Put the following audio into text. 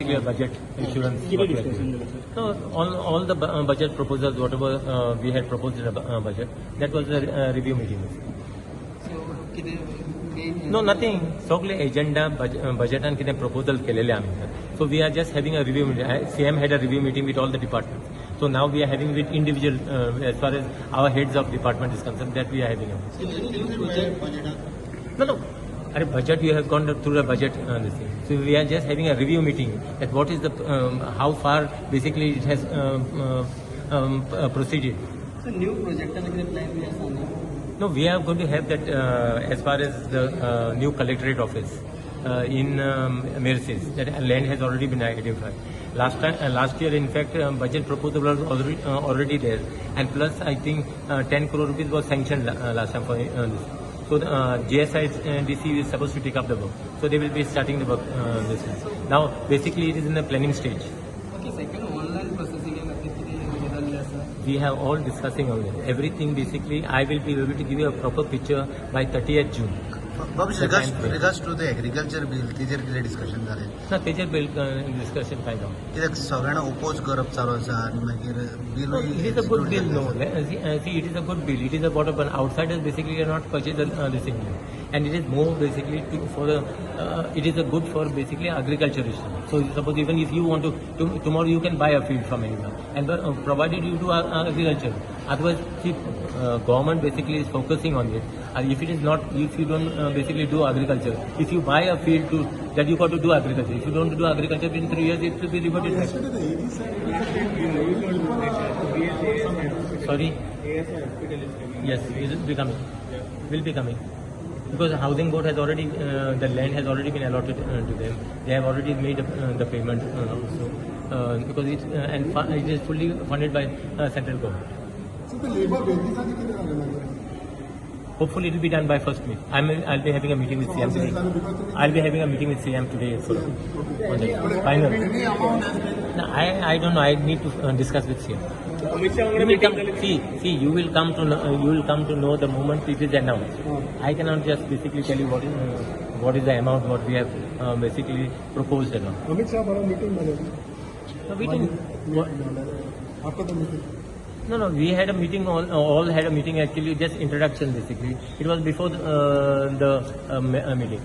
basically a budget insurance. what we are doing. So all the budget proposals, whatever we had proposed in the budget, that was the review meeting. No, nothing. सगळे agenda, budget and किती proposal केलेले आम्ही. So we are just having a review meeting. CM had a review meeting with all the departments. So now we are having with individual, as far as our heads of department is concerned, that we are having. No. Budget, you have gone through the budget this thing. So we are just having a review meeting at what is the, how far basically it has proceeded. So new project plan. No, we are going to have that as far as the new collectorate office in Mercedes. That land has already been identified. Last year, in fact, budget proposal was already there, and plus I think 10 crore rupees was sanctioned last time for this. So the GSIDC is supposed to take up the work. So they will be starting the work this year. Now, basically, it is in the planning stage. Okay, second, online processing. We have all discussing on it. Everything basically, I will be able to give you a proper picture by 30th June. regards to the agriculture bill, तेजेर कितें discussion जालें? ना तेजेर bill discussion काय जावन. कित्याक सगळ्यांना oppose करप चालू आसा आनी मागीर bill. It is a good bill, no. See, it is a good bill. It is a bottom one. Outsiders basically cannot purchase this thing. And it is more basically it is a good for basically agriculturist. So suppose even if you want to tomorrow you can buy a field from anyone, and provided you do agriculture. Otherwise, see, government basically is focusing on it. If it is not, if you don't basically do agriculture, if you buy a field that you got to do agriculture. If you don't do agriculture in 3 years, it will be reverted back. Sorry? Yes, it will be coming. Will be coming. Because the housing board has already, the land has already been allotted to them. They have already made the payment also. Because it is fully funded by central government. So the labor wages Hopefully it will be done by 1st May. I'll be having a meeting with CM today. I'll be having a meeting with CM today on the final. No, I don't know. I need to discuss with CM. You will come, see, you will come to know the moment it is announced. I cannot just basically tell you what is the amount what we have basically proposed at all. Amit Shah meeting after the meeting. No, we had a meeting, all had a meeting actually, just introduction basically. It was before the meeting.